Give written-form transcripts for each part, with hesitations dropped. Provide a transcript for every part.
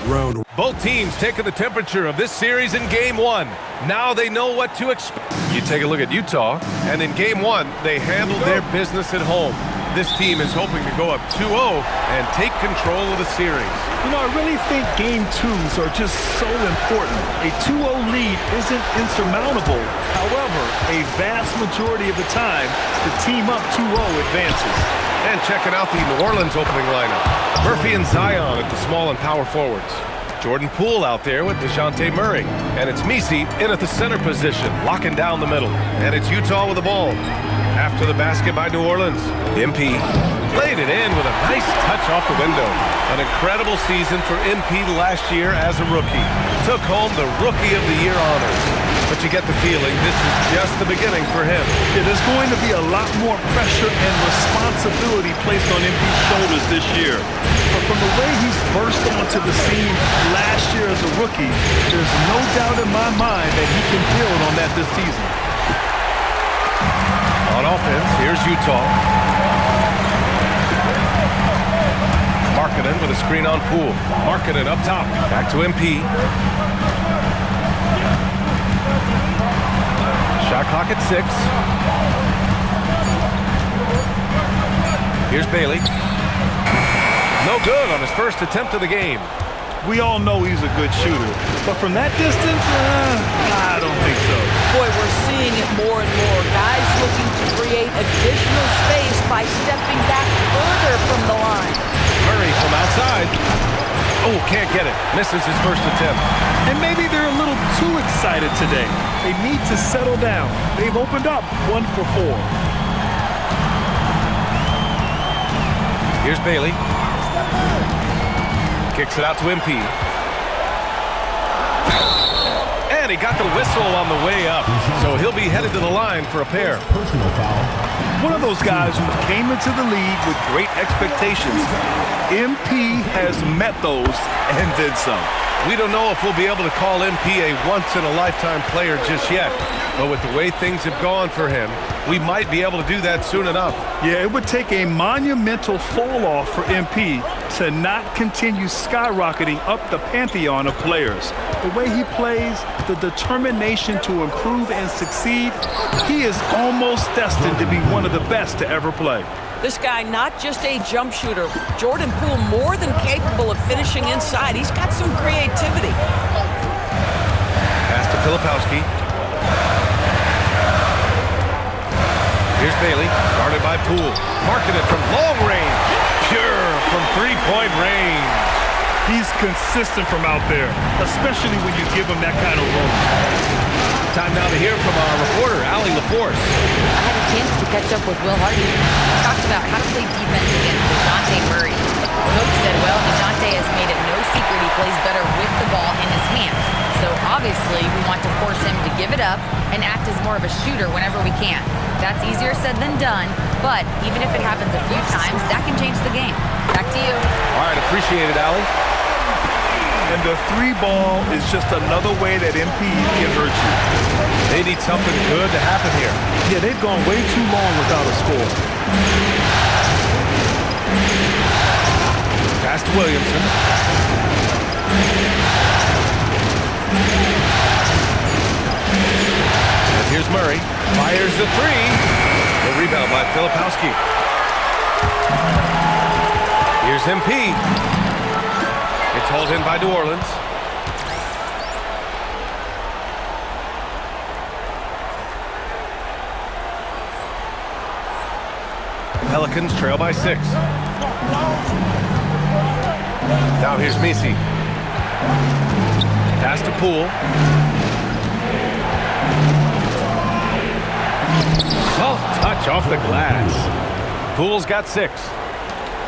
round. Both teams taking the temperature of this series in Game 1. Now they know what to expect. You take a look at Utah, and in Game 1, they handled their business at home. This team is hoping to go up 2-0 and take control of the series. You know, I really think Game 2s are just so important. A 2-0 lead isn't insurmountable. However, a vast majority of the time, the team up 2-0 advances. And checking out the New Orleans opening lineup. Murphy and Zion at the small and power forwards. Jordan Poole out there with DeJounte Murray. And it's Messi in at the center position, locking down the middle. And it's Utah with the ball. After the basket by New Orleans, MP played it in with a nice touch off the window. An incredible season for MP last year as a rookie. Took home the Rookie of the Year honors. But you get the feeling this is just the beginning for him. Yeah, there's going to be a lot more pressure and responsibility placed on MP's shoulders this year. But from the way he's burst onto the scene last year as a rookie, there's no doubt in my mind that he can build on that this season. On offense, here's Utah. Markkanen with a screen on Poole. Markkanen up top. Back to MP. Shot clock at 6. Here's Bailey. No good on his first attempt of the game. We all know he's a good shooter, but from that distance, I don't think so. Boy, we're seeing it more and more. Guys looking to create additional space by stepping back further from the line. Murray from outside. Oh, can't get it. Misses his first attempt. And maybe they're a little too excited today. They need to settle down. They've opened up 1 for 4. Here's Bailey. Kicks it out to MP. And he got the whistle on the way up. So he'll be headed to the line for a pair. Personal foul. One of those guys who came into the league with great expectations. MP has met those and then some. We don't know if we'll be able to call MP a once-in-a-lifetime player just yet. But with the way things have gone for him, we might be able to do that soon enough. Yeah, it would take a monumental fall-off for MP to not continue skyrocketing up the pantheon of players. The way he plays, the determination to improve and succeed, he is almost destined to be one of the best to ever play. This guy, not just a jump shooter. Jordan Poole, more than capable of finishing inside. He's got some creativity. Pass to Filipowski. Here's Bailey, guarded by Poole. Markkanen from long range. Pure from three-point range. He's consistent from out there, especially when you give him that kind of room. Time now to hear from our reporter, Allie LaForce. I had a chance to catch up with Will Hardy. He talked about how to play defense against DeJounte Murray. Coach said, well, DeJounte has made it no secret he plays better with the ball in his hands. So obviously we want to force him to give it up and act as more of a shooter whenever we can. That's easier said than done, but even if it happens a few times, that can change the game. Back to you. All right, appreciate it, Allie. And the 3-ball is just another way that MP can hurt you. They need something good to happen here. Yeah, they've gone way too long without a score. Pass to Williamson. And here's Murray. Fires the 3. The rebound by Filipowski. Here's MP. It's hauled in by New Orleans. Pelicans trail by 6. Now here's Messi. Pass to Poole. Soft touch off the glass. Poole's got 6.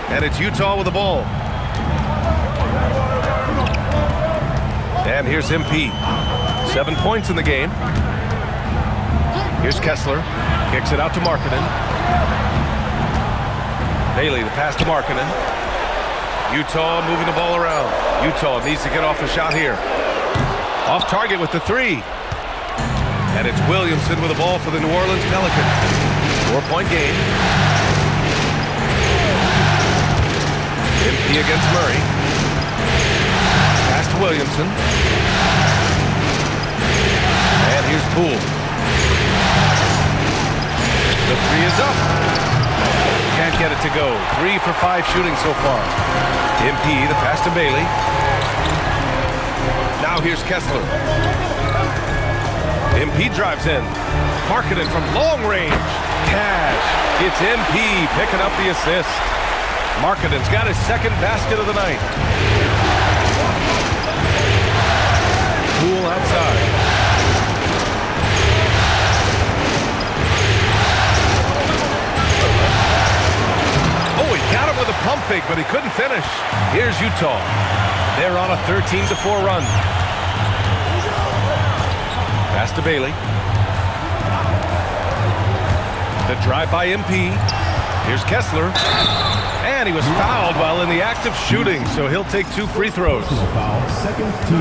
And it's Utah with the ball. And here's MP. 7 points in the game. Here's Kessler. Kicks it out to Markkanen. Bailey, the pass to Markkanen. Utah moving the ball around. Utah needs to get off a shot here. Off target with the 3. And it's Williamson with the ball for the New Orleans Pelicans. 4-point game. MP against Murray. Williamson. And here's Poole. The three is up. Can't get it to go. 3 for 5 shooting so far. MP, the pass to Bailey. Now here's Kessler. MP drives in. Markkanen from long range. Cash. It's MP picking up the assist. Markkanen's got his second basket of the night. Poole outside. Oh, he got him with a pump fake, but he couldn't finish. Here's Utah. They're on a 13-4 run. Pass to Bailey. The drive by MP. Here's Kessler. And he was fouled while in the act of shooting, so he'll take 2 free throws.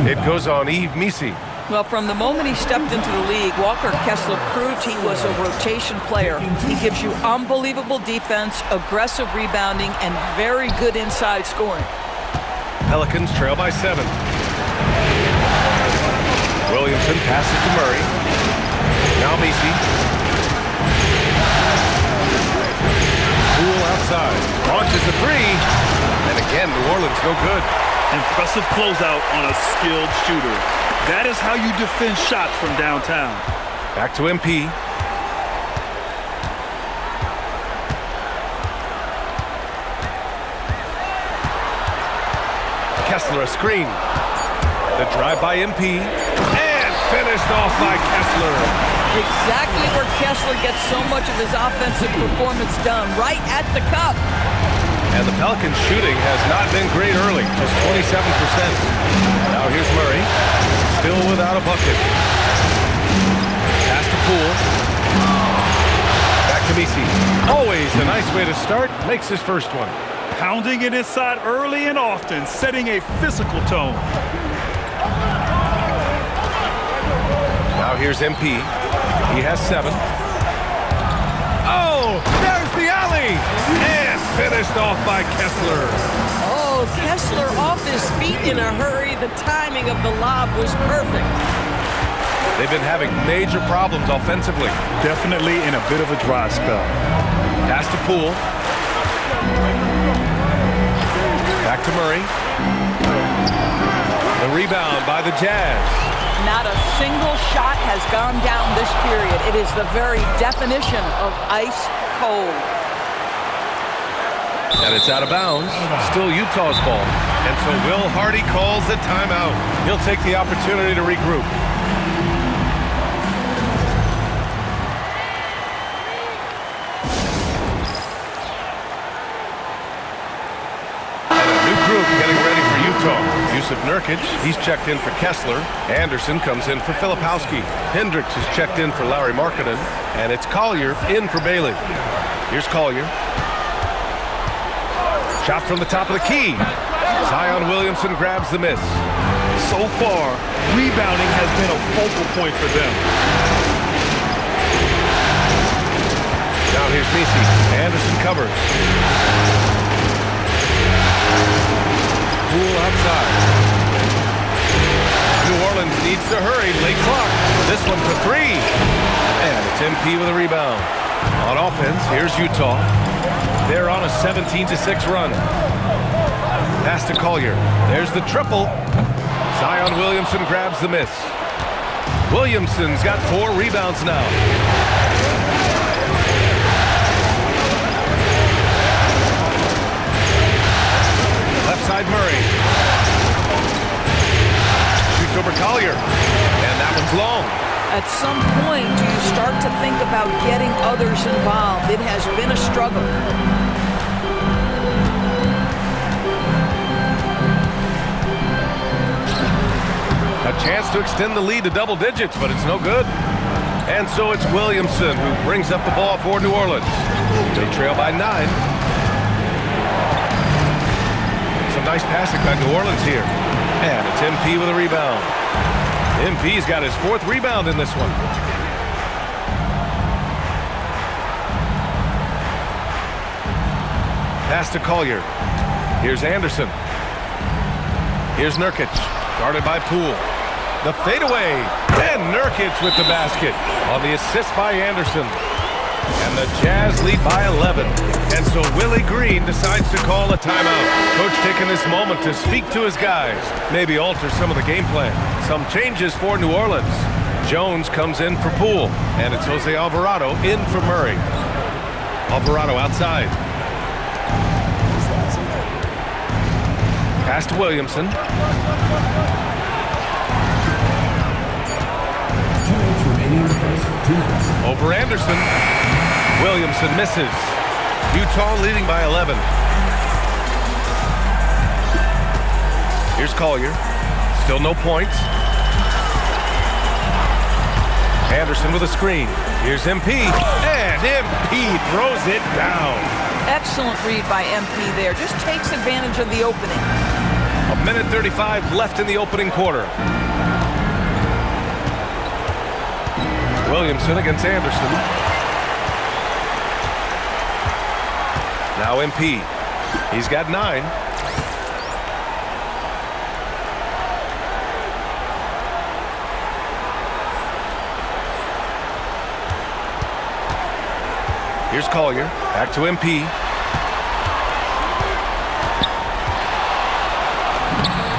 It goes on Yves Missi. Well, from the moment he stepped into the league, Walker Kessler proved he was a rotation player. He gives you unbelievable defense, aggressive rebounding, and very good inside scoring. Pelicans trail by 7. Williamson passes to Murray. Now Missi. Poole outside. Launches a 3. And again, New Orleans no good. Impressive closeout on a skilled shooter. That is how you defend shots from downtown. Back to MP. Kessler a screen. The drive by MP. And finished off by Kessler. Exactly where Kessler gets so much of his offensive performance done, right at the cup. And the Pelicans shooting has not been great early, just 27%. Now here's Murray, still without a bucket. Pass to Poole. Back to Missi. Always a nice way to start, makes his first one. Pounding it inside early and often, setting a physical tone. Now here's MP. He has 7. Oh, there's the alley! And finished off by Kessler. Oh, Kessler off his feet in a hurry. The timing of the lob was perfect. They've been having major problems offensively. Definitely in a bit of a dry spell. Pass to Poole. Back to Murray. The rebound by the Jazz. Not a single shot has gone down this period. It is the very definition of ice cold. And it's out of bounds. Still Utah's ball. And so Will Hardy calls the timeout. He'll take the opportunity to regroup. And a new group getting ready for Utah. Jusuf Nurkic, he's checked in for Kessler. Anderson comes in for Filipowski. Hendricks is checked in for Lauri Markkanen. And it's Collier in for Bailey. Here's Collier. Shot from the top of the key. Zion Williamson grabs the miss. So far, rebounding has been a focal point for them. Now here's Missi. Anderson covers. Poole outside. New Orleans needs to hurry. Late clock. This one for 3. And it's MP with a rebound. On offense, here's Utah. They're on a 17-6 run. Pass to Collier. There's the triple. Zion Williamson grabs the miss. Williamson's got 4 rebounds now. Left side Murray. Shoots over Collier. And that one's long. At some point, do you start to think about getting others involved? It has been a struggle. A chance to extend the lead to double digits, but it's no good. And so it's Williamson who brings up the ball for New Orleans. They trail by 9. Some nice passing by New Orleans here. And it's MP with a rebound. MP's got his 4th rebound in this one. Pass to Collier. Here's Anderson. Here's Nurkic. Guarded by Poole. The fadeaway. And Nurkic with the basket on the assist by Anderson. And the Jazz lead by 11. And so Willie Green decides to call a timeout. Coach taking this moment to speak to his guys. Maybe alter some of the game plan. Some changes for New Orleans. Jones comes in for Poole. And it's Jose Alvarado in for Murray. Alvarado outside. Pass to Williamson. Over Anderson. Williamson misses. Utah leading by 11. Here's Collier. Still no points. Anderson with a screen. Here's MP. And MP throws it down. Excellent read by MP there. Just takes advantage of the opening. 1:35 left in the opening quarter. Williamson against Anderson. Now MP. He's got 9. Here's Collier. Back to MP.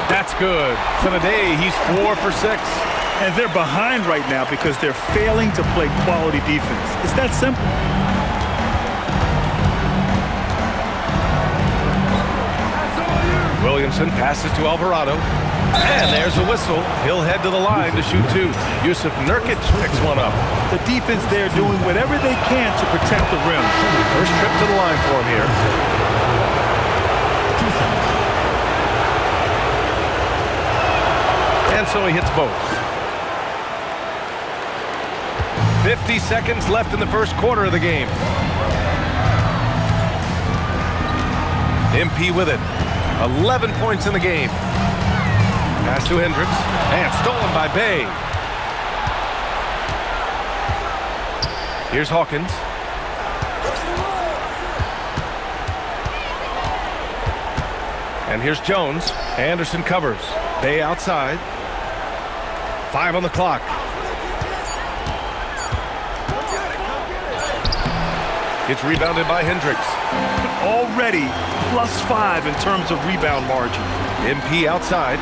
That's good. For the day, he's 4 for 6. And they're behind right now because they're failing to play quality defense. It's that simple. Williamson passes to Alvarado. And there's a whistle. He'll head to the line to shoot 2. Jusuf Nurkic picks one up. The defense there doing whatever they can to protect the rim. First trip to the line for him here. And so he hits both. 50 seconds left in the first quarter of the game. MP with it. 11 points in the game. Pass to Hendricks. And stolen by Bay. Here's Hawkins. And here's Jones. Anderson covers. Bay outside. 5 on the clock. It's rebounded by Hendricks. Already +5 in terms of rebound margin. MP outside.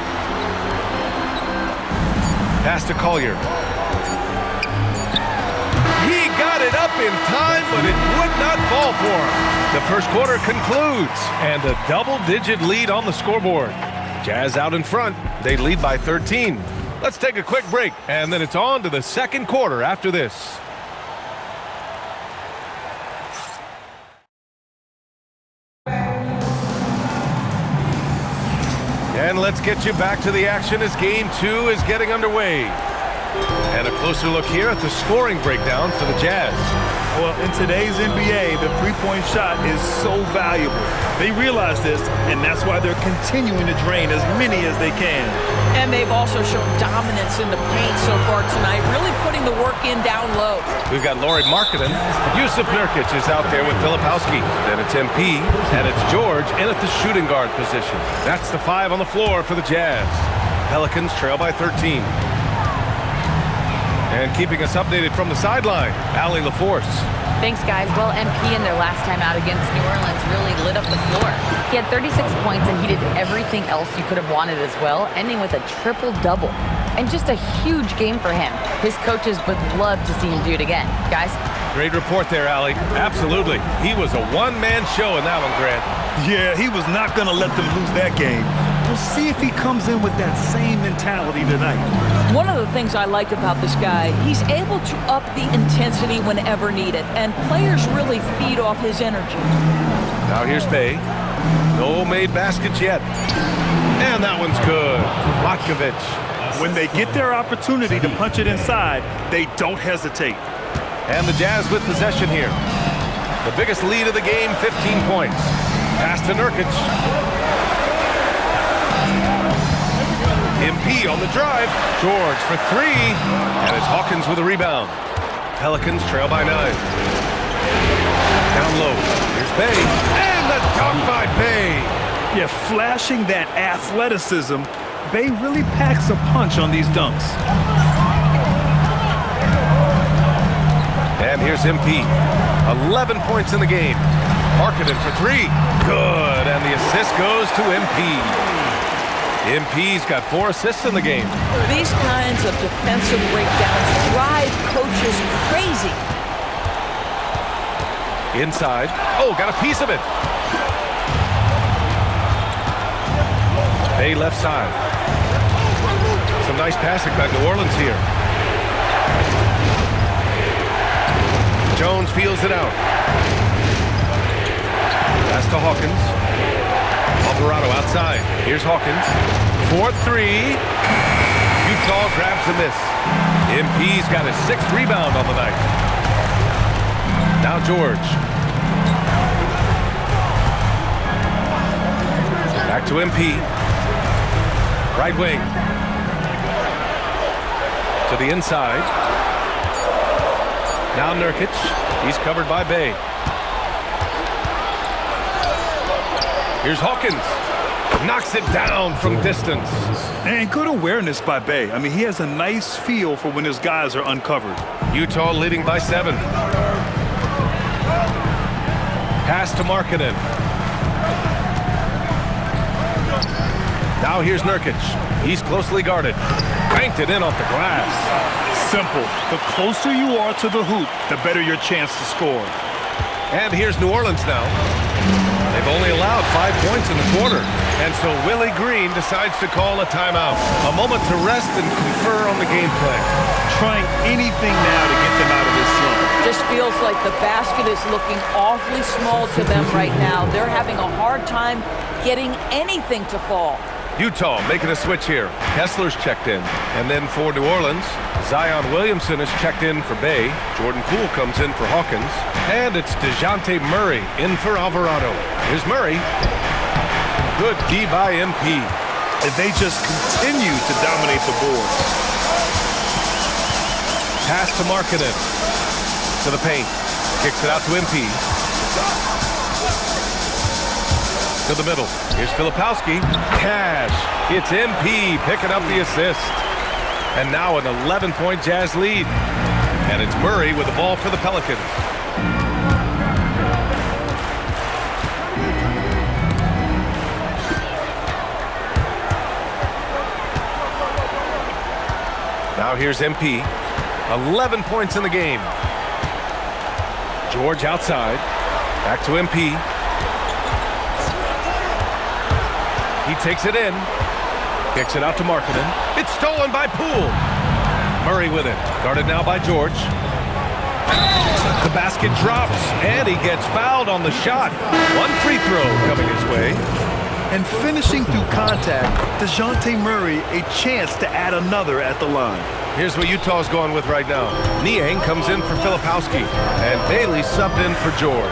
Pass to Collier. He got it up in time, but it would not fall for him. The first quarter concludes, and a double-digit lead on the scoreboard. Jazz out in front. They lead by 13. Let's take a quick break, and then it's on to the second quarter after this. And let's get you back to the action as Game 2 is getting underway. And a closer look here at the scoring breakdown for the Jazz. Well, in today's NBA, the three-point shot is so valuable. They realize this, and that's why they're continuing to drain as many as they can. And they've also shown dominance in the paint so far tonight, really putting the work in down low. We've got Lauri Markkanen. Jusuf Nurkic is out there with Filipowski. Then it's MP, and it's George in at the shooting guard position. That's the 5 on the floor for the Jazz. Pelicans trail by 13. And keeping us updated from the sideline, Allie LaForce. Thanks, guys. Well, MP in their last time out against New Orleans really lit up the floor. He had 36 points, and he did everything else you could have wanted as well, ending with a triple-double. And just a huge game for him. His coaches would love to see him do it again. Guys? Great report there, Allie. Absolutely. He was a one-man show in that one, Grant. Yeah, he was not going to let them lose that game. We'll see if he comes in with that same mentality tonight. One of the things I like about this guy, he's able to up the intensity whenever needed, and players really feed off his energy. Now here's Bay. No made baskets yet. And that one's good. Matkovic. When they get their opportunity to punch it inside, they don't hesitate. And the Jazz with possession here. The biggest lead of the game, 15 points. Pass to Nurkic. MP on the drive. George for 3. And it's Hawkins with a rebound. Pelicans trail by 9. Down low. Here's Bay. And the dunk by Bay. Yeah, flashing that athleticism Bay really packs a punch on these dunks. And here's MP. 11 points in the game. Markkanen for three. Good, and the assist goes to MP. MP's got 4 assists in the game. These kinds of defensive breakdowns drive coaches crazy. Inside. Oh, got a piece of it. Bay left side. Some nice passing by New Orleans here. Jones feels it out. Pass to Hawkins. Alvarado outside. Here's Hawkins. 4-3. Utah grabs the miss. MP's got his 6th rebound on the night. Now George. Back to MP. Right wing. To the inside. Now Nurkic. He's covered by Bay. Here's Hawkins. Knocks it down from distance. And good awareness by Bay. I mean, he has a nice feel for when his guys are uncovered. Utah leading by 7. Pass to Markkanen. Now here's Nurkic. He's closely guarded. Banked it in off the glass. Simple. The closer you are to the hoop, the better your chance to score. And here's New Orleans now. They've only allowed 5 points in the quarter. And so Willie Green decides to call a timeout. A moment to rest and confer on the game plan. Trying anything now to get them out of this slump. Just feels like the basket is looking awfully small to them right now. They're having a hard time getting anything to fall. Utah making a switch here. Kessler's checked in. And then for New Orleans, Zion Williamson is checked in for Bay. Jordan Poole comes in for Hawkins. And it's DeJounte Murray in for Alvarado. Here's Murray. Good D by MP. And they just continue to dominate the board. Pass to Markkanen. To the paint. Kicks it out to MP. To the middle. Here's Filipowski. Cash. It's MP picking up the assist. And now an 11-point Jazz lead. And it's Murray with the ball for the Pelicans. Now here's MP. 11 points in the game. George outside. Back to MP. He takes it in. Kicks it out to Markkanen. It's stolen by Poole. Murray with it. Guarded now by George. The basket drops, and he gets fouled on the shot. 1 free throw coming his way. And finishing through contact, DeJounte Murray a chance to add another at the line. Here's what Utah's going with right now. Niang comes in for Filipowski, and Bailey subbed in for George.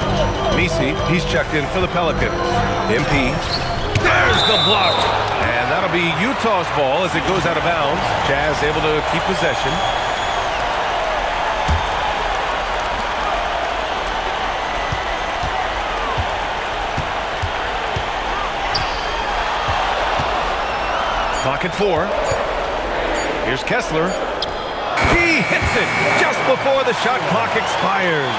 Misi, he's checked in for the Pelicans. MP. There's the block. And that'll be Utah's ball as it goes out of bounds. Jazz able to keep possession. Clock at 4. Here's Kessler. He hits it just before the shot clock expires.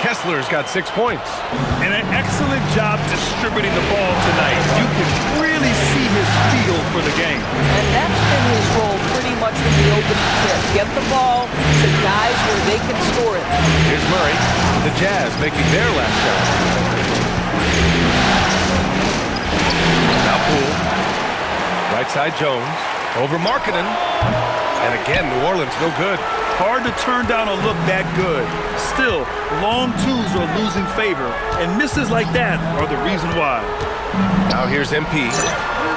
Kessler's got 6 points. And an excellent job distributing the ball tonight. You can really see his feel for the game. And that's been his role pretty much from the opening tip. Get the ball to guys where they can score it. Here's Murray. The Jazz making their last shot. Now Poole. Right side Jones. Over Markkanen. And again, New Orleans no good. Hard to turn down a look that good. Still, long twos are losing favor, and misses like that are the reason why. Now here's MP.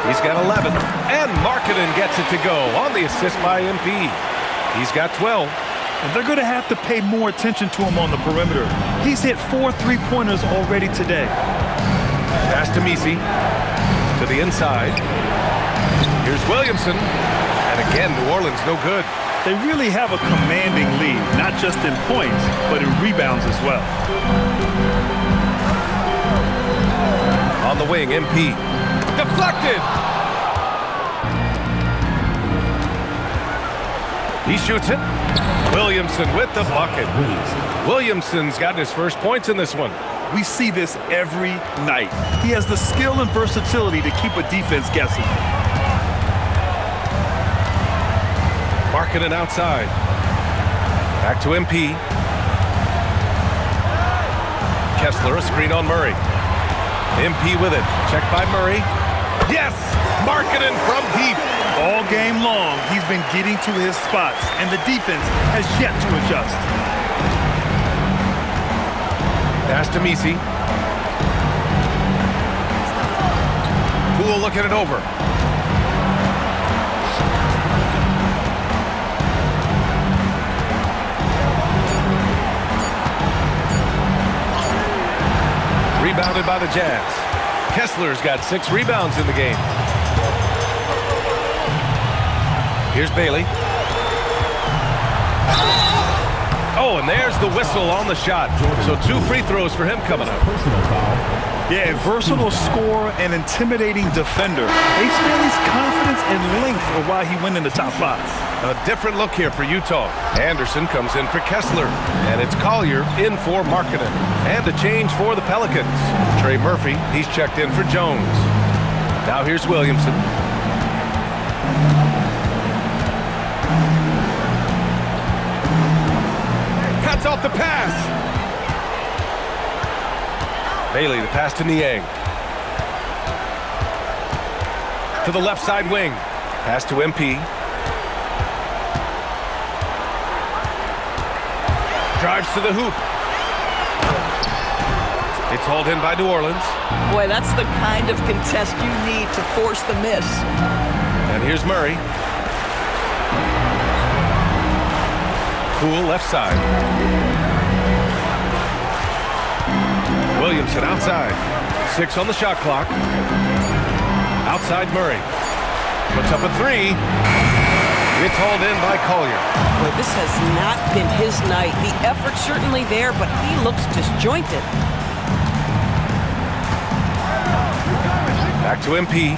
He's got 11. And Markkanen gets it to go on the assist by MP. He's got 12. And they're going to have to pay more attention to him on the perimeter. He's hit 4 3-pointers already today. Pass to Misi. To the inside. Here's Williamson. And again, New Orleans no good. They really have a commanding lead, not just in points, but in rebounds as well. On the wing, MP. Deflected! He shoots it. Williamson with the bucket. Williamson's gotten his first points in this one. We see this every night. He has the skill and versatility to keep a defense guessing. Markkanen outside. Back to MP. Kessler, a screen on Murray. MP with it. Checked by Murray. Yes! Markkanen from deep. All game long, he's been getting to his spots, and the defense has yet to adjust. Pass to Messi. Poole looking it over. Rebounded by the Jazz. Kessler's got 6 rebounds in the game. Here's Bailey. Oh, and there's the whistle on the shot. So 2 free throws for him coming up. Yeah, a versatile scorer and intimidating defender. Ace Bailey's confidence and length are why he went in the top 5. A different look here for Utah. Anderson comes in for Kessler. And it's Collier in for Markkanen. And a change for the Pelicans. Trey Murphy, he's checked in for Jones. Now here's Williamson. Cuts off the pass. Bailey, the pass to Niang. To the left side wing. Pass to MP. Drives to the hoop. It's hauled in by New Orleans. Boy, that's the kind of contest you need to force the miss. And here's Murray. Poole left side. Williamson outside. 6 on the shot clock. Outside Murray. Puts up a 3. It's hauled in by Collier. Boy, this has not been his night. The effort's certainly there, but he looks disjointed. Back to MP.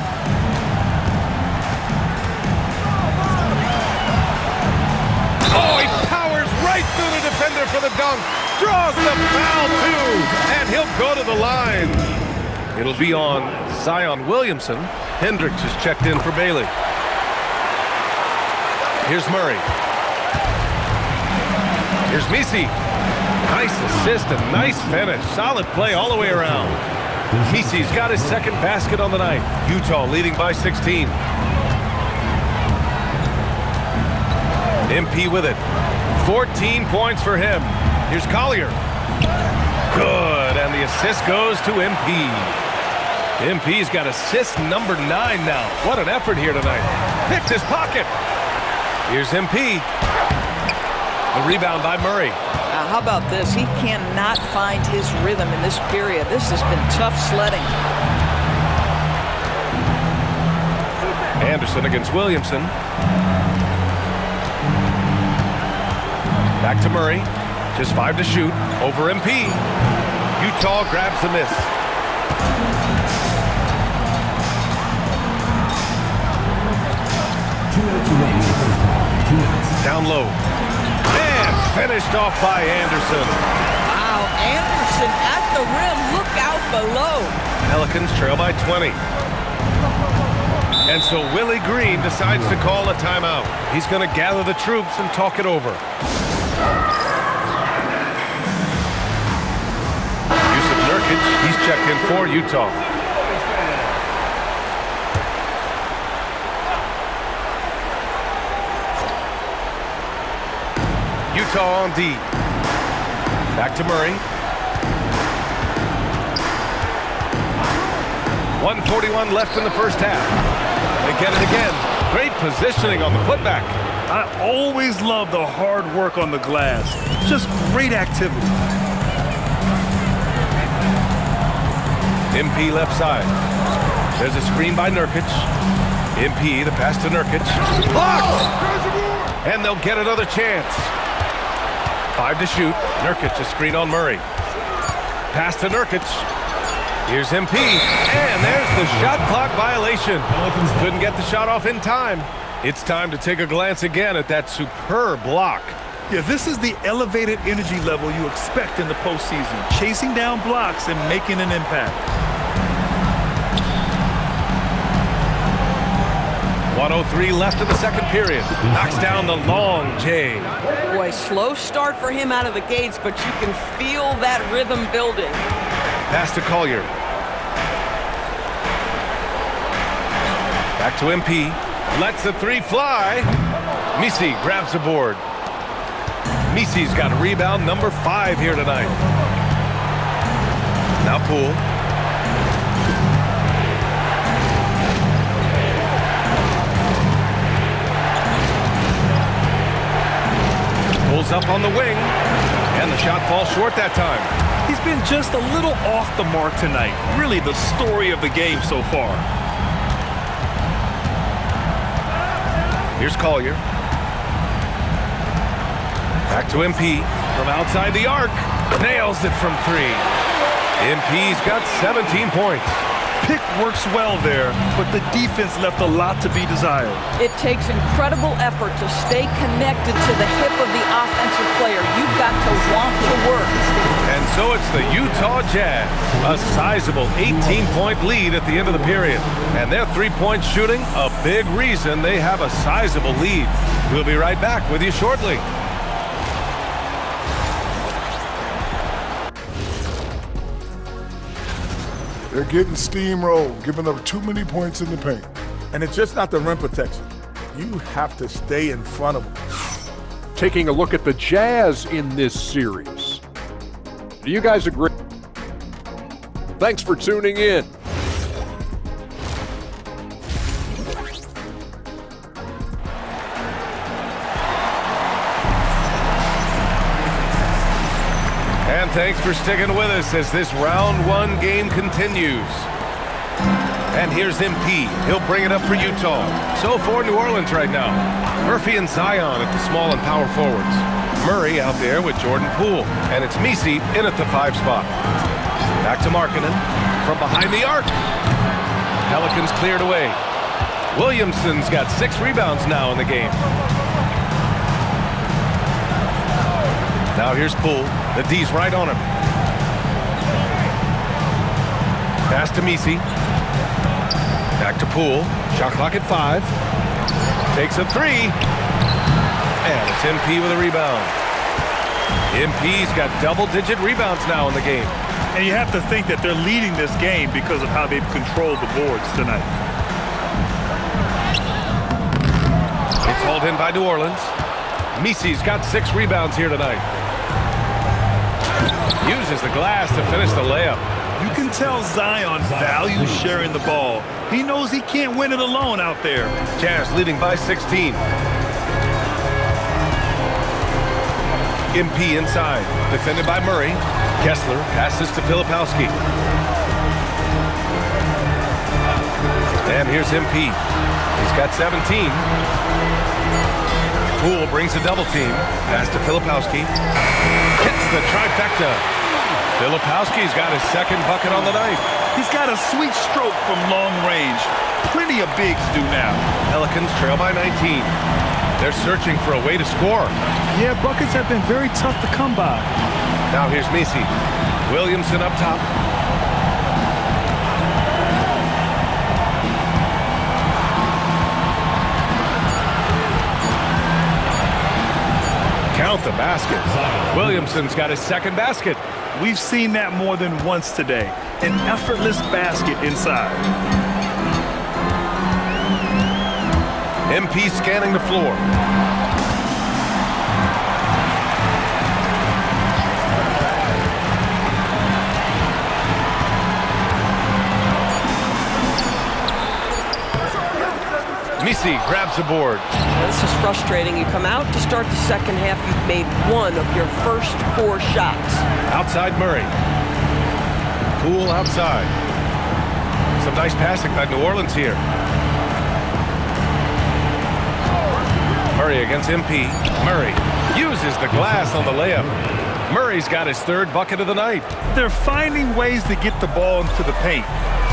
Oh, he powers right through the defender for the dunk. Draws the foul, too. And he'll go to the line. It'll be on Zion Williamson. Hendricks is checked in for Bailey. Here's Murray. Here's Messi. Nice assist and nice finish. Solid play all the way around. Messi's got his second basket on the night. Utah leading by 16. MP with it. 14 points for him. Here's Collier. Good, and the assist goes to MP. MP's got assist number 9 now. What an effort here tonight. Picked his pocket. Here's MP. The rebound by Murray. How about this? He cannot find his rhythm in this period. This has been tough sledding. Anderson against Williamson. Back to Murray. Just 5 to shoot. Over MP. Utah grabs the miss. Down low. And finished off by Anderson. Wow, Anderson at the rim. Look out below. Pelicans trail by 20. And so Willie Green decides to call a timeout. He's going to gather the troops and talk it over. Jusuf Nurkic, he's checked in for Utah. Utah on D. Back to Murray. 1:41 left in the first half. They get it again. Great positioning on the putback. I always love the hard work on the glass. Just great activity. MP left side. There's a screen by Nurkic. MP, the pass to Nurkic. Blocked! And they'll get another chance. 5 to shoot. Nurkic, a screen on Murray. Pass to Nurkic. Here's MP. And there's the shot clock violation. Couldn't get the shot off in time. It's time to take a glance again at that superb block. Yeah, this is the elevated energy level you expect in the postseason, chasing down blocks and making an impact. 1:03 left in the second period. Knocks down the long J. Boy, slow start for him out of the gates, but you can feel that rhythm building. Pass to Collier. Back to MP. Lets the three fly. Misi grabs the board. Misi's got rebound number 5 here tonight. Now Poole. Pulls up on the wing, and the shot falls short that time. He's been just a little off the mark tonight. Really the story of the game so far. Here's Collier. Back to MP from outside the arc. Nails it from 3. MP's got 17 points. Pick works well there, but the defense left a lot to be desired. It takes incredible effort to stay connected to the hip of the offensive player. You've got to want to work. And so it's the Utah Jazz, a sizable 18-point lead at the end of the period. And their three-point shooting, a big reason they have a sizable lead. We'll be right back with you shortly. They're getting steamrolled, giving up too many points in the paint. And it's just not the rim protection. You have to stay in front of them. Taking a look at the Jazz in this series. Do you guys agree? Thanks for tuning in. And thanks for sticking with us as this round 1 game continues. And here's MP. He'll bring it up for Utah. So for New Orleans right now. Murphy and Zion at the small and power forwards. Murray out there with Jordan Poole. And it's Misi in at the 5 spot. Back to Markkanen from behind the arc. Pelicans cleared away. Williamson's got 6 rebounds now in the game. Now here's Poole. The D's right on him. Pass to Misi. Back to Poole. Shot clock at 5. Takes a 3. And it's MP with a rebound. MP's got double-digit rebounds now in the game. And you have to think that they're leading this game because of how they've controlled the boards tonight. It's hauled in by New Orleans. Misi's got 6 rebounds here tonight. Uses the glass to finish the layup. You can tell Zion values sharing the ball. He knows he can't win it alone out there. Jazz leading by 16. MP inside, defended by Murray. Kessler passes to Filipowski. And here's MP. He's got 17. Poole brings a double team. Pass to Filipowski. Hits the trifecta. Filipowski's got his 2nd bucket on the night. He's got a sweet stroke from long range. Plenty of bigs do now. Pelicans trail by 19. They're searching for a way to score. Yeah, buckets have been very tough to come by. Now here's Misi. Williamson up top. Count the baskets. Williamson's got his 2nd basket. We've seen that more than once today. An effortless basket inside. MP scanning the floor. Misi grabs the board. This is frustrating. You come out to start the second half, you've made 1 of your first 4 shots. Outside Murray. Poole outside. Some nice passing by New Orleans here. Murray against MP. Murray uses the glass on the layup. Murray's got his 3rd bucket of the night. They're finding ways to get the ball into the paint.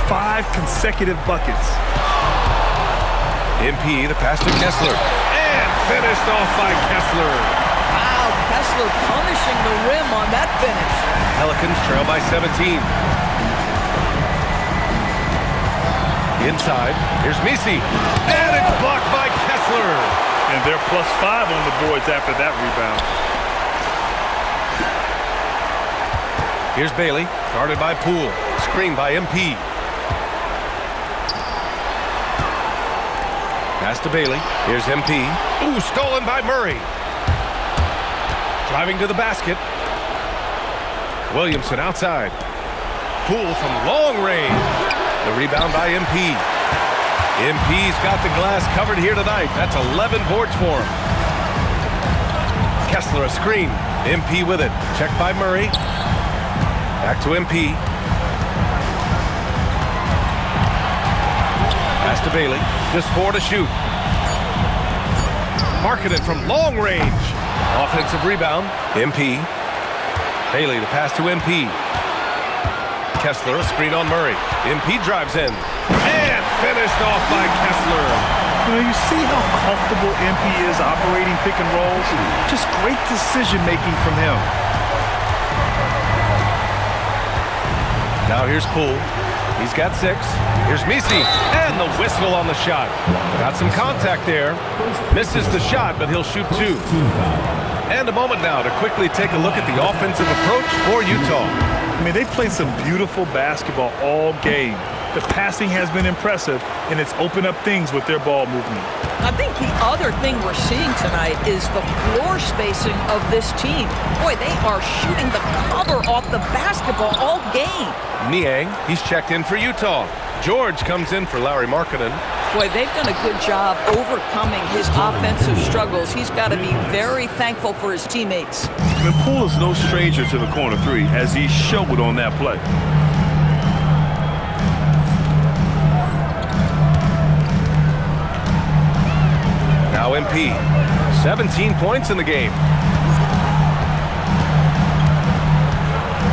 5 consecutive buckets. MP, the pass to Kessler. And finished off by Kessler. Wow, Kessler punishing the rim on that finish. Pelicans trail by 17. Inside, here's Misi. And it's blocked by Kessler. And they're +5 on the boards after that rebound. Here's Bailey, guarded by Poole. Screened by MP. Pass to Bailey. Here's MP. Ooh, stolen by Murray. Driving to the basket. Williamson outside. Poole from long range. The rebound by MP. MP's got the glass covered here tonight. That's 11 boards for him. Kessler a screen. MP with it. Checked by Murray. Back to MP. Pass to Bailey. Just 4 to shoot. Marketed from long range. Offensive rebound. MP. Bailey the pass to MP. Kessler a screen on Murray. MP drives in. And finished off by Kessler. You know, you see how comfortable MP is operating pick and rolls? Just great decision-making from him. Now here's Poole. He's got 6. Here's Misi. And the whistle on the shot. Got some contact there. Misses the shot, but he'll shoot 2. And a moment now to quickly take a look at the offensive approach for Utah. I mean, they played some beautiful basketball all game. The passing has been impressive, and it's opened up things with their ball movement. I think the other thing we're seeing tonight is the floor spacing of this team. Boy, they are shooting the cover off the basketball all game. Niang, he's checked in for Utah. George comes in for Lauri Markkanen. Boy, they've done a good job overcoming his offensive struggles. He's got to be very thankful for his teammates. And Poole is no stranger to the corner 3, as he showed on that play. Now MP. 17 points in the game.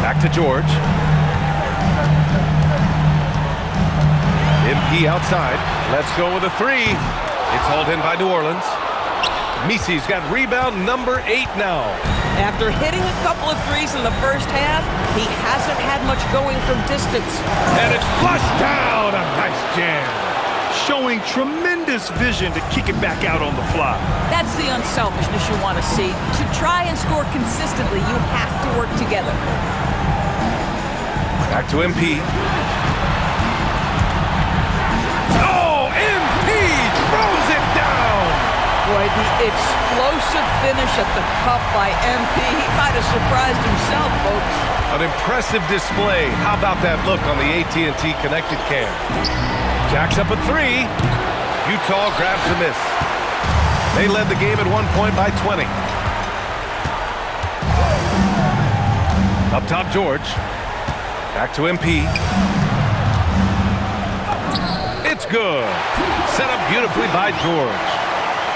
Back to George. MP outside. Let's go with a 3. It's hauled in by New Orleans. Misi's got rebound number 8 now. After hitting a couple of threes in the first half, he hasn't had much going from distance. And it's flushed down. A nice jam. Showing tremendous vision to kick it back out on the fly. That's the unselfishness you want to see. To try and score consistently, you have to work together. Back to MP. Oh, MP throws it down. Boy, the explosive finish at the cup by MP. He might have surprised himself, folks. An impressive display. How about that look on the AT&T connected cam? Jacks up a 3. Utah grabs the miss. They led the game at one point by 20. Up top, George. Back to MP. It's good. Set up beautifully by George.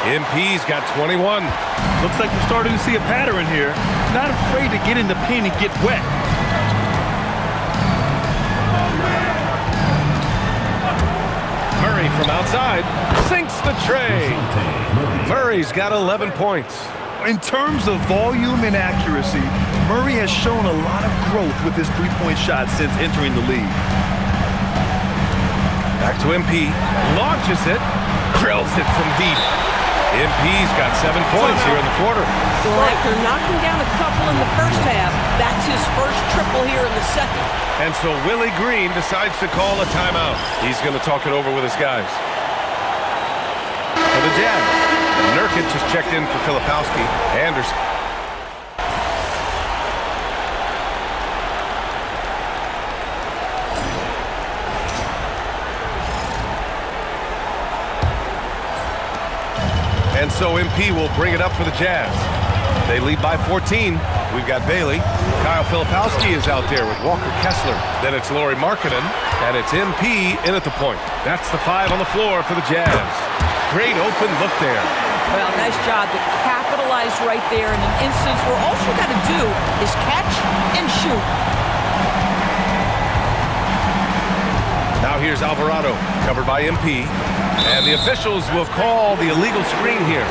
MP's got 21. Looks like we're starting to see a pattern here. Not afraid to get in the paint and get wet. Murray from outside sinks the tray. Murray's got 11 points. In terms of volume and accuracy, Murray has shown a lot of growth with his three-point shot since entering the league. Back to MP. Launches it. Drills it from deep. MP's got 7 points here in the quarter. Well, after knocking down a couple in the first half, that's his first triple here in the second. And so Willie Green decides to call a timeout. He's going to talk it over with his guys. For the Jazz, Nurkic has checked in for Filipowski. Anderson. And so MP will bring it up for the Jazz. They lead by 14. We've got Bailey. Kyle Filipowski is out there with Walker Kessler. Then it's Lauri Markkanen, and it's MP in at the point. That's the 5 on the floor for the Jazz. Great open look there. Well, nice job to capitalize right there in an instance where all you got to do is catch and shoot. Now here's Alvarado, covered by MP. And the officials will call the illegal screen here.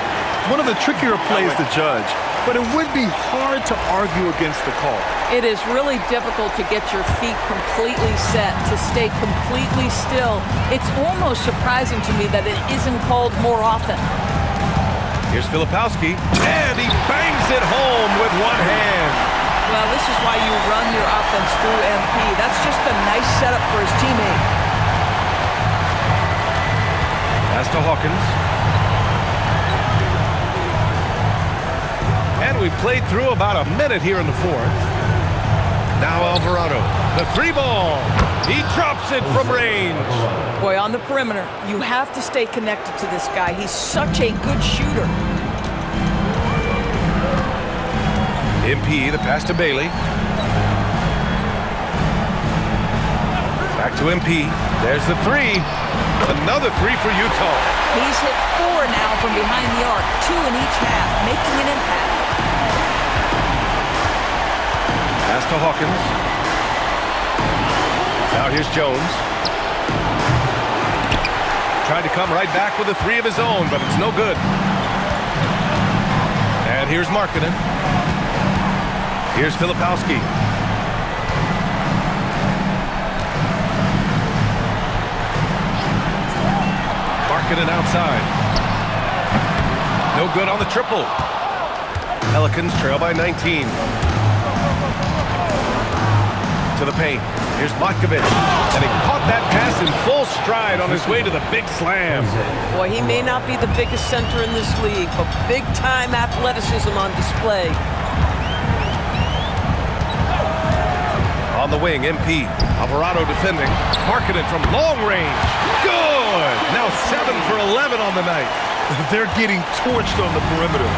One of the trickier plays to judge, but it would be hard to argue against the call. It is really difficult to get your feet completely set, to stay completely still. It's almost surprising to me that it isn't called more often. Here's Filipowski, and he bangs it home with one hand. Well, this is why you run your offense through MP. That's just a nice setup for his teammate. Pass to Hawkins. And we've played through about a minute here in the fourth. Now Alvarado, the three ball. He drops it from range. Boy, on the perimeter, you have to stay connected to this guy. He's such a good shooter. MP, the pass to Bailey. Back to MP. There's the three. Another three for Utah. He's hit 4 now from behind the arc, 2 in each half, making an impact. Pass to Hawkins. Now here's Jones. Tried to come right back with a three of his own, but it's no good. And here's Markkanen. Here's Filipowski. Markkanen outside. No good on the triple. Pelicans trail by 19. To the paint. Here's Matkovic. And he caught that pass in full stride on his way to the big slam. Boy, he may not be the biggest center in this league, but big-time athleticism on display. On the wing, MP. Alvarado defending. Markkanen from long range. Good! Now 7 for 11 on the night. They're getting torched on the perimeter.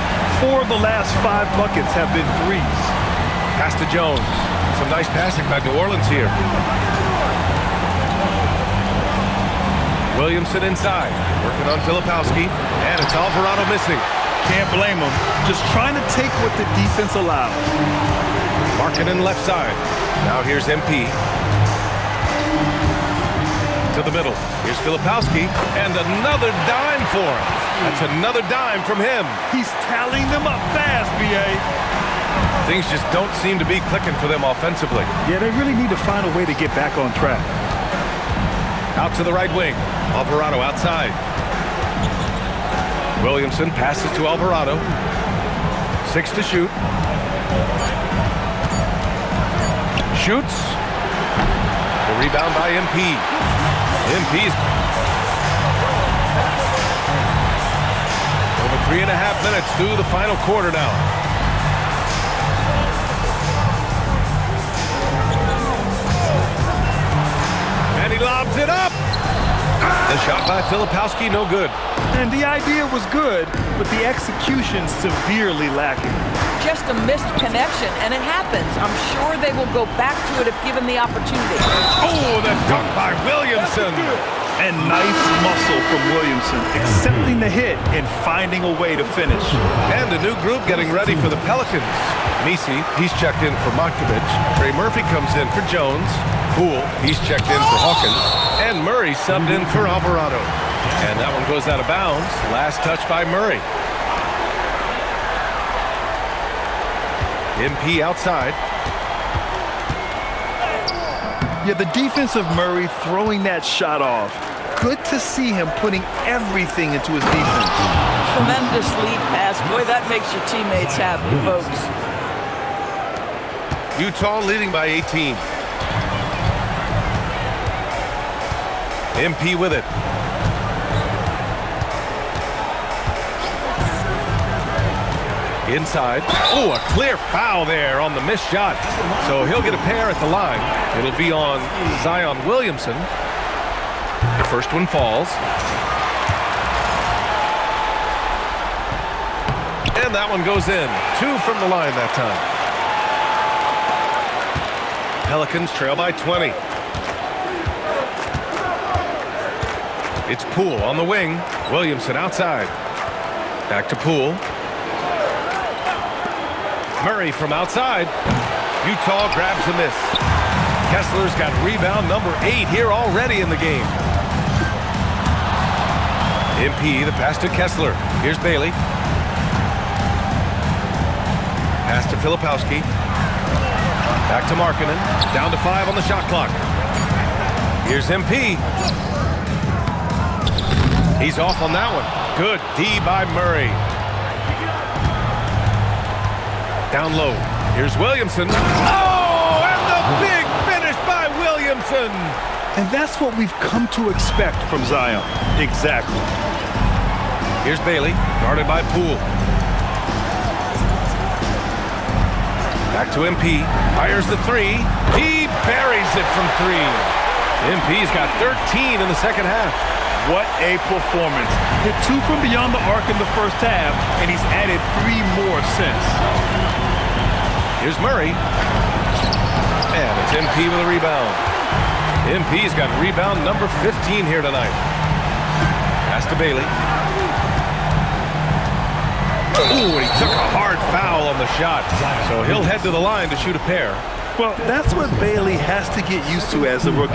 4 of the last 5 buckets have been threes. Pass to Jones. Some nice passing by New Orleans here. Williamson inside. Working on Filipowski. And it's Alvarado missing. Can't blame him. Just trying to take what the defense allows. Markkanen left side. Now here's MP. To the middle. Here's Filipowski. And another dime for him. That's another dime from him. He's tallying them up fast, B.A. Things just don't seem to be clicking for them offensively. Yeah, they really need to find a way to get back on track. Out to the right wing. Alvarado outside. Williamson passes to Alvarado. 6 to shoot. Shoots. The rebound by MP. MP's over 3.5 minutes through the final quarter now. And he lobs it up. The shot by Filipowski, no good. And the idea was good, but the execution severely lacking. Just a missed connection, and it happens. I'm sure they will go back to it if given the opportunity. Oh, the dunk by Williamson. And nice muscle from Williamson, accepting the hit and finding a way to finish. And a new group getting ready for the Pelicans. Misi, he's checked in for Matkovic. Trey Murphy comes in for Jones. Poole, he's checked in for Hawkins. And Murray subbed in for Alvarado. And that one goes out of bounds. Last touch by Murray. MP outside. Yeah, the defense of Murray throwing that shot off. Good to see him putting everything into his defense. Tremendous lead pass. Boy, that makes your teammates happy, folks. Utah leading by 18. MP with it. Inside. Oh, a clear foul there on the missed shot. So he'll get a pair at the line. It'll be on Zion Williamson. The first one falls. And that one goes in. 2 from the line that time. Pelicans trail by 20. It's Poole on the wing. Williamson outside. Back to Poole. Murray from outside. Utah grabs the miss. Kessler's got rebound number 8 here already in the game. MP, the pass to Kessler. Here's Bailey. Pass to Filipowski. Back to Markkanen. Down to 5 on the shot clock. Here's MP. He's off on that one. Good D by Murray. Down low. Here's Williamson. Oh, and the big finish by Williamson. And that's what we've come to expect from Zion. Exactly. Here's Bailey, guarded by Poole. Back to MP. Fires the 3. He buries it from 3. MP's got 13 in the second half. What a performance. Hit 2 from beyond the arc in the first half, and he's added 3 more since. Here's Murray. And it's MP with a rebound. MP's got rebound number 15 here tonight. Pass to Bailey. Ooh, he took a hard foul on the shot. So he'll head to the line to shoot a pair. Well, that's what Bailey has to get used to as a rookie.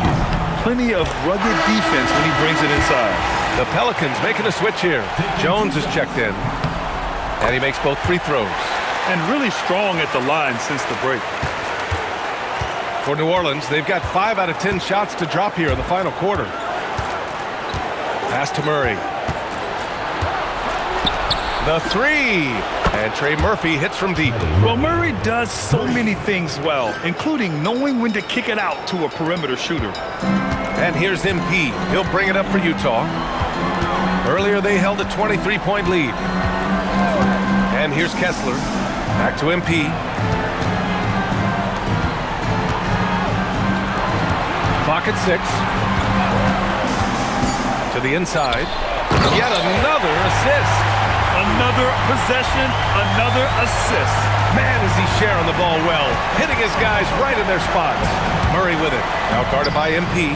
Plenty of rugged defense when he brings it inside. The Pelicans making a switch here. Jones is checked in. And he makes both free throws. And really strong at the line since the break. For New Orleans, they've got 5 out of 10 shots to drop here in the final quarter. Pass to Murray. The 3. And Trey Murphy hits from deep. Well, Murray does so many things well, including knowing when to kick it out to a perimeter shooter. And here's MP. He'll bring it up for Utah. Earlier, they held a 23-point lead. And here's Kessler. Back to MP. Clock at 6. To the inside. Yet another assist. Another possession, another assist. Man, is he sharing the ball well. Hitting his guys right in their spots. Murray with it. Now guarded by MP.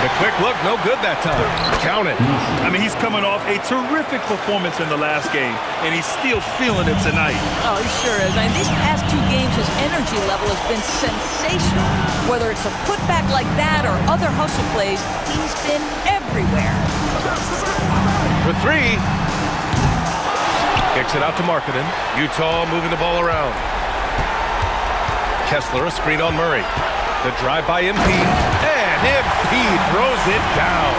The quick look, no good that time. Count it. I mean, he's coming off a terrific performance in the last game, and he's still feeling it tonight. Oh, he sure is. I mean, these past 2 games, his energy level has been sensational. Whether it's a putback like that or other hustle plays, he's been everywhere. For 3. Kicks it out to Markkanen. Utah moving the ball around. Kessler, a screen on Murray. The drive by MP. And MP throws it down.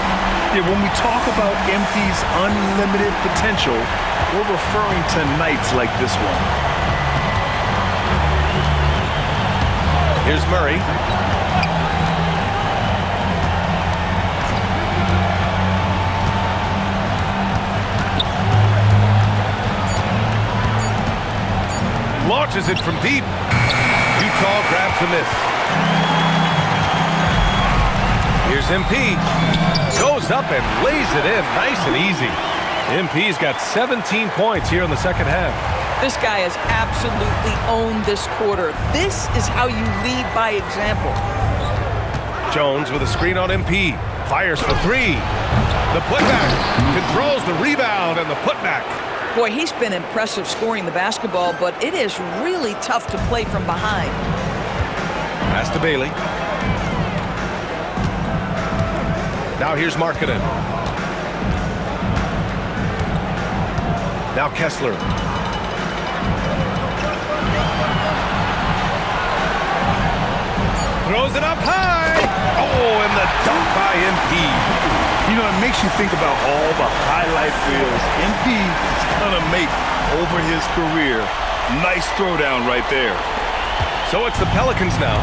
Yeah, when we talk about MP's unlimited potential, we're referring to nights like this one. Here's Murray. Launches it from deep. Utah grabs the miss. Here's MP. Goes up and lays it in nice and easy. MP's got 17 points here in the second half. This guy has absolutely owned this quarter. This is how you lead by example. Jones with a screen on MP. Fires for 3. The putback. Controls the rebound and the putback. Boy, he's been impressive scoring the basketball, but it is really tough to play from behind. Pass to Bailey. Now here's Markkanen. Now Kessler. Throws it up high. Oh, and the dunk by MP. You know, it makes you think about all the highlight reels MP is going to make over his career. Nice throwdown right there. So it's the Pelicans now.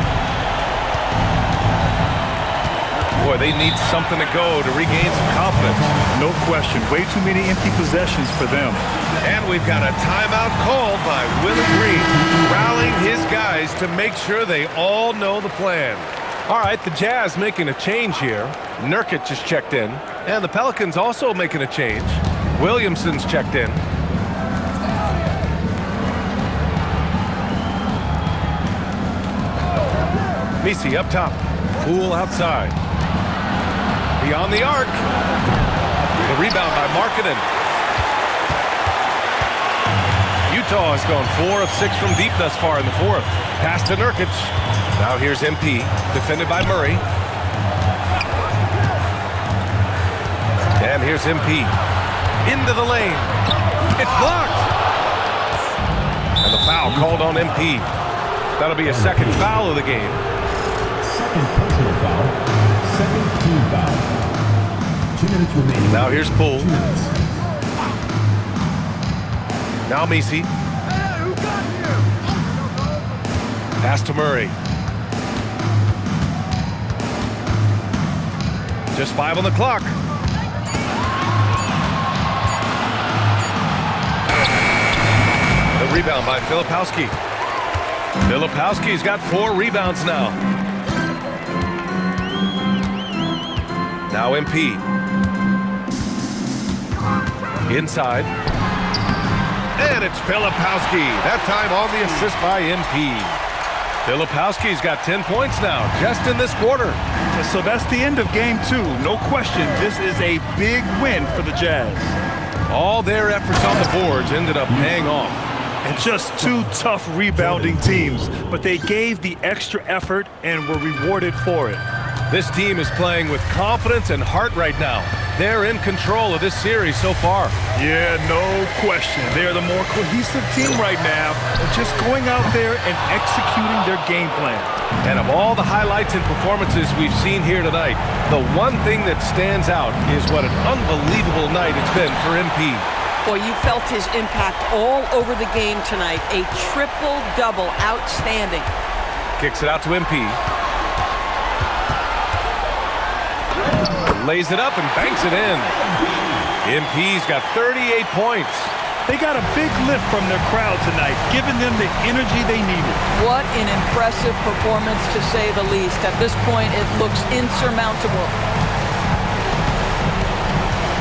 Boy, they need something to go to regain some confidence. No question. Way too many empty possessions for them. And we've got a timeout called by Willie Green, rallying his guys to make sure they all know the plan. All right, the Jazz making a change here. Nurkic just checked in. And the Pelicans also making a change. Williamson's checked in. Messi up top. Poole outside. Beyond the arc. The rebound by Markkanen. Utah has gone 4 of 6 from deep thus far in the fourth. Pass to Nurkic. Now here's MP, defended by Murray. And here's MP. Into the lane. It's blocked. And the foul called on MP. That'll be a second foul of the game. Second personal foul. Second team foul. 2 minutes remaining. Now here's Poole. 2 minutes. Now Messi. Pass to Murray. Just 5 on the clock. The rebound by Filipowski. Filipowski's got 4 rebounds now. Now MP. Inside. And it's Filipowski. That time on the assist by MP. Filipowski's got 10 points now, just in this quarter. So that's the end of game 2. No question, this is a big win for the Jazz. All their efforts on the boards ended up paying off. And just 2 tough rebounding teams, but they gave the extra effort and were rewarded for it. This team is playing with confidence and heart right now. They're in control of this series so far. Yeah, no question. They're the more cohesive team right now, just going out there and executing their game plan. And of all the highlights and performances we've seen here tonight, the one thing that stands out is what an unbelievable night it's been for MP. Boy, you felt his impact all over the game tonight. A triple-double, outstanding. Kicks it out to MP. Lays it up and banks it in. MP's got 38 points. They got a big lift from their crowd tonight, giving them the energy they needed. What an impressive performance, to say the least. At this point, it looks insurmountable.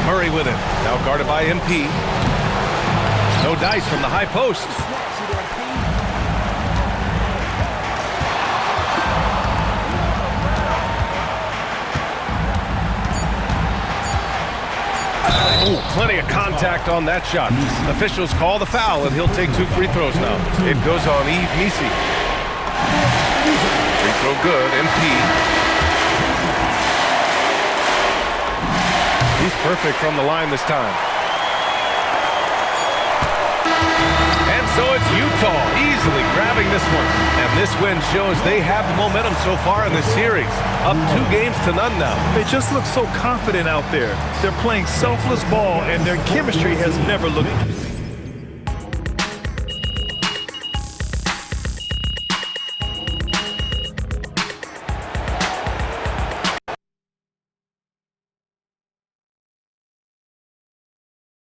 Murray with it. Now guarded by MP. No dice from the high post. Oh, plenty of contact on that shot. Officials call the foul, and he'll take 2 free throws now. It goes on Yves Missi. Free throw good, MP. He's perfect from the line this time. And so it's Utah easily grabbing this one. And this win shows they have the momentum so far in this series. Up 2 games to none now. They just look so confident out there. They're playing selfless ball, and their chemistry has never looked